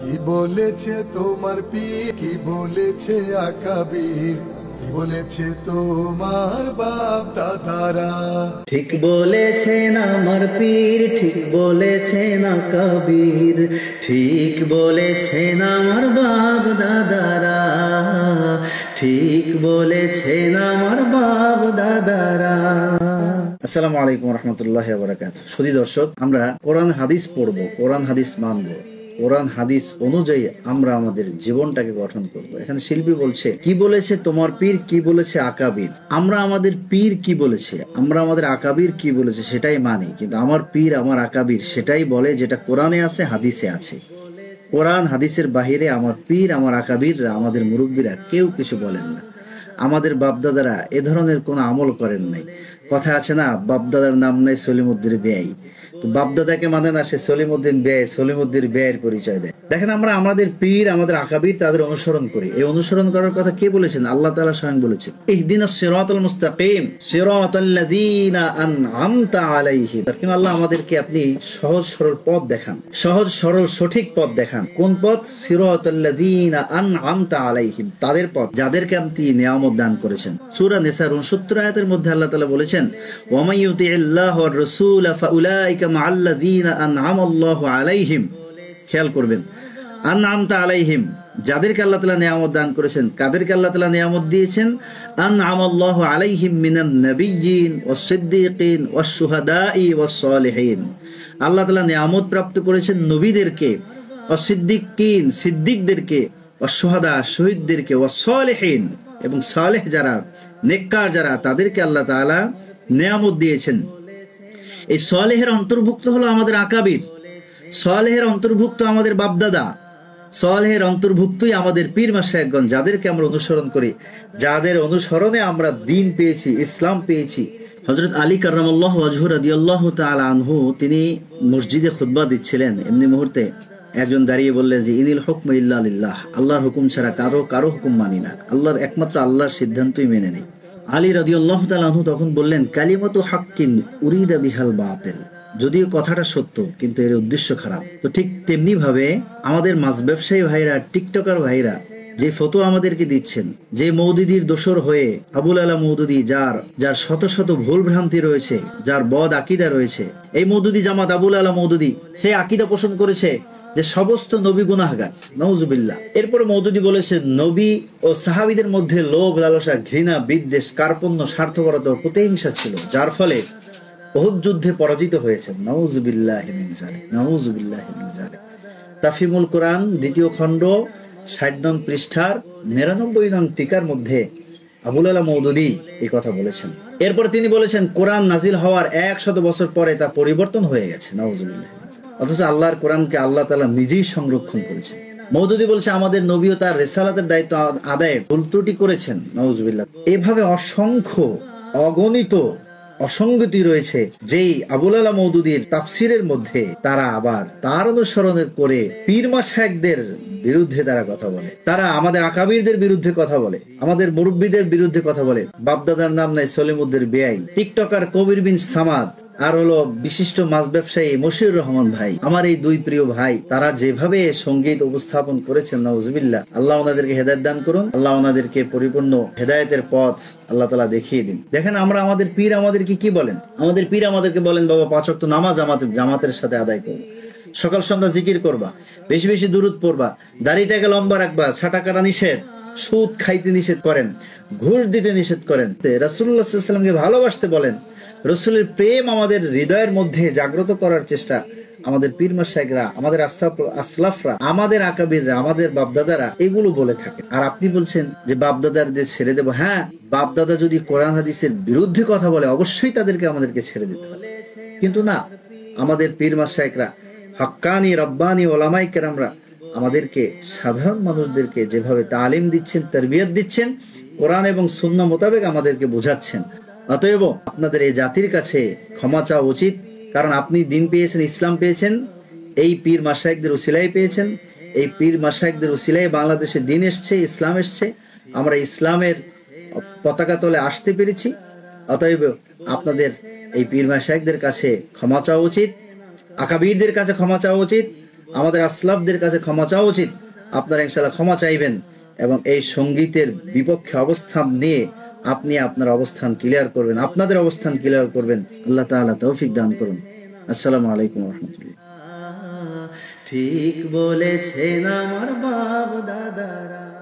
কি বলেছে তোমার পীর, কি বলেছে আকাবির, কি বলেছে তোমার বাপ দাদারা? ঠিক বলেছেন আমার পীর, ঠিক বলেছেন আকাবির, ঠিক বলেছেন আমার বাপ দাদারা, ঠিক বলেছেন আমার বাপ দাদারা। আসসালামু আলাইকুম রহমতুল্লাহি ওয়া বারাকাতুহু। সুধী দর্শক, আমরা কোরআন হাদিস পড়ব, কোরআন হাদিস মানব, কোরআন হাদিস অনুযায়ী আমরা আমাদের জীবনটাকে গঠন করব। এখানে শিল্পী বলছে, কি বলেছে তোমার পীর, কি বলেছে আকাবির। আমরা আমাদের পীর কি বলেছে, আমরা আমাদের আকাবির কি বলেছে সেটাই মানি, কিন্তু আমার পীর আমার আকাবির সেটাই বলে যেটা কোরআনে আছে, হাদিসে আছে। কোরআন হাদিসের বাহিরে আমার পীর আমার আকাবিররা, আমাদের মুরব্বীরা কেউ কিছু বলেন না। আমাদের বাপদাদারা এ ধরনের কোনো আমল করেন নাই। কথা আছে না, বাপদাদার নাম নাই সলিমুদ্দিন বেয়াই। তো বাপদাদাকে মানে না, সে সলিমুদ্দিন বেয়াই, সলিমুদ্দিন বেয়াইয়ের পরিচয় দেয়। দেখেন, আমরা আমাদের পীর আমাদের আকাবির তাদের অনুসরণ করি। এই অনুসরণ করার কথা কে বলেছেন? আল্লাহ তাআলা স্বয়ং বলেছেন, ইহদিনাস সিরাতাল মুস্তাকিম সিরাতাল্লাযীনা আন'আমতা আলাইহিম। কিন্তু আল্লাহ আমাদেরকে আপনি সহজ সরল পথ দেখান, সহজ সরল সঠিক পথ দেখান। কোন পথ? সিরাতাল্লাযীনা আন'আমতা আলাইহিম, তাদের পথ যাদেরকে আপনি নিয়ামত দান করেছেন। সূরা নিসার 69 আয়াতের মধ্যে আল্লাহ তাআলা বলেছেন, ওয়া মান ইউতি'িল্লাহু ওয়ার রাসূলা ফাউলাইকা মা'আল্লাযীনা আন'আমাল্লাহু আলাইহিম। খেয়াল করবেন, আন'আমতা আলাইহিম, যাদেরকে আল্লাহ তাআলা নিয়ামত দান করেছেন। কাদেরকে আল্লাহ তাআলা নিয়ামত দিয়েছেন? আন'আমাল্লাহু আলাইহিম মিনান নাবিয়্যিন ওয়াস সিদ্দীকিন ওয়াস শুহাদাই ওয়াস সালিহিন। আল্লাহ তাআলা নিয়ামত প্রাপ্ত করেছেন নবীদেরকে, ওয়াস সিদ্দীকিন সিদ্দিকদেরকে, ওয়াস শুহাদা শহীদদেরকে, ওয়াস সালিহিন এবং সালেহ যারা, নেককার যারা, তাদেরকে আল্লাহ তাআলা নিয়ামত দিয়েছেন। এই সালেহের অন্তর্ভুক্ত হলো আমাদের আকাবির, সালেহের অন্তর্ভুক্ত আমাদের বাপদাদা, সালেহের অন্তর্ভুক্তই আমাদের পীর মাশায়েখগণ, যাদেরকে আমরা অনুসরণ করি, যাদের অনুসরণে আমরা দ্বীন পেয়েছি, ইসলাম পেয়েছি। হযরত আলী কাররামাল্লাহু ওয়াজহু রাদিয়াল্লাহু তাআলা আনহু, তিনি মসজিদে খুতবা দিচ্ছিলেন। এমনি মুহূর্তে একজন দাঁড়িয়ে বললেন যে, ইনিল হুকমু ইল্লা লিল্লাহ, আল্লাহর হুকুম ছাড়া কারো হুকুম মানি না, আল্লাহর একমাত্র আল্লাহর সিদ্ধান্তই মেনে নেই। আলী রাদিয়াল্লাহু তাআলা আনহু তখন বললেন, কালিমাতু হাক্কিন উরিদা বিহাল বাতিল, যদিও কথাটা সত্য কিন্তু এর উদ্দেশ্য খারাপ। তো ঠিক তেমনি ভাবে আমাদের মাছ ব্যবসায়ী ভাইরা, টিকটকার ভাইরা যে ফতোয়া আমাদেরকে দিচ্ছেন, যে মওদুদির দোসর হয়ে আবুল আলা মওদুদি, যার শত শত ভুল ভ্রান্তি রয়েছে, যার বদ আকীদা রয়েছে, এই মওদুদি জামাত আবুল আলা মওদুদি সে আকীদা পোষণ করেছে যে সমস্ত নবী গুনাহগার, নাউজুবিল্লাহ। এরপরে মওদুদি বলেছে, নবী ও সাহাবীদের মধ্যে লোভ, লালসা, ঘৃণা, বিদ্বেষ, কার্পণ্য, স্বার্থপরতা ও প্রতিহিংসা ছিল, যার ফলে উহুদ যুদ্ধে পরাজিত হয়েছেন। নাউজুবিল্লাহি মিন যালিক, নাউজুবিল্লাহি মিন যালিক। তাফহিমুল কোরআন 2য় খণ্ড 60 নং পৃষ্ঠার 99 নং টিকার মধ্যে আবুল আলা মওদুদি এই কথা বলেছেন। এরপর তিনি বলেছেন, কোরআন নাজিল হওয়ার 100 বছর পরে তা পরিবর্তন হয়ে গেছে, নাউজুবিল্লাহ। অথচ আল্লাহর কোরআনকে আল্লাহ তাআলা নিজেই সংরক্ষণ করেছেন। মওদুদি বলছে, আমাদের নবীও তার রিসালাতের দায়িত্ব আদায়ে ভুল ত্রুটি করেছেন, নাউজুবিল্লাহ। এভাবে অসংখ্য অগণিত অসঙ্গতি রয়েছে, যেই আবুল আলা মওদুদির তাফসিরের মধ্যে তারা আবার তার অনুসরণের করে পীর মাশায়েখদের বিরুদ্ধে তারা কথা বলে, তারা আমাদের আকাবিরদের বিরুদ্ধে কথা বলে, আমাদের মুরব্বীদের বিরুদ্ধে কথা বলে। বাপদাদার নাম নাই সলিমুদ্দিন বেয়াই, টিকটকার কবির বিন সামাদ, আর হলো বিশিষ্ট মাছ ব্যবসায়ী মশিউর রহমান ভাই। আমার এই দুই প্রিয় ভাই, তারা যেভাবে সঙ্গীত উপস্থাপন করেছেন, নাউজুবিল্লাহ, আল্লাহ ওনাদেরকে হেদায়েত দান করুন, আল্লাহ ওনাদেরকে পরিপূর্ণ হেদায়েতের পথ আল্লাহ তাআলা দেখিয়ে দিন। দেখেন, আমরা আমাদের পীর আমাদেরকে কি বলেন? আমাদের পীর আমাদেরকে বলেন, বাবা 5 ওয়াক্ত নামাজ জামাতের সাথে আদায় করো, সকাল সন্ধ্যা জিকির করবা, বেশি বেশি দুরূদ পড়বা, দাড়িটাকে লম্বা রাখবা, ছাটা কাটা নিষেধ, সুদ খাইতে নিষেধ করেন, ঘুষ দিতে নিষেধ করেন, রাসূলুল্লাহ সাল্লাল্লাহু আলাইহি ওয়াসাল্লামকে ভালোবাসতে বলেন, রসুলের প্রেম আমাদের হৃদয়ের মধ্যে জাগ্রত করার চেষ্টা আমাদের পীর মাশায়েখরা, আমাদের আসলাফরা, আমাদের আকাবিররা, আমাদের বাপদাদারা এগুলো বলে থাকে। আর আপনি বলছেন যে বাপদাদাদের ছেড়ে দেব। হ্যাঁ, বাপদাদা যদি কোরআন হাদিসের বিরুদ্ধে কথা বলে, অবশ্যই আমাদেরকে ছেড়ে দিতে হবে। কিন্তু না, আমাদের পীর মাশায়েখরা, হাক্কানি রব্বানি ওলামায়ে কেরামরা আমাদেরকে, সাধারণ মানুষদেরকে যেভাবে তালিম দিচ্ছেন, তারবিয়ত দিচ্ছেন, কোরআন এবং সুন্নাহ মোতাবেক আমাদেরকে বোঝাচ্ছেন। অতএব আপনাদের এই জাতির কাছে ক্ষমা চাওয়া উচিত, কারণ আপনি দ্বীন পেয়েছেন, ইসলাম পেয়েছেন, এই পীর মাশায়েখদের উসিলায় পেয়েছেন। এই পীর মাশায়েখদের উসিলায় বাংলাদেশে দ্বীন এসছে, ইসলাম এসছে, আমরা ইসলামের পতাকা তলে আসতে পেরেছি। অতএব আপনাদের এই পীর মাশায়েখদের কাছে ক্ষমা চাওয়া উচিত, আকাবিরদের কাছে ক্ষমা চাওয়া উচিত, আমাদের আসলাফদের কাছে ক্ষমা চাওয়া উচিত। আপনারা ইনশাআল্লাহ ক্ষমা চাইবেন এবং এই সঙ্গীতের বিপক্ষে অবস্থান নিয়ে আপনি আপনার অবস্থান ক্লিয়ার করবেন, আপনাদের অবস্থান ক্লিয়ার করবেন। আল্লাহ তাআলা তৌফিক দান করুন। আসসালামু আলাইকুম ওয়া রাহমাতুল্লাহ। ঠিক বলেছেন আমার বাপ দাদারা।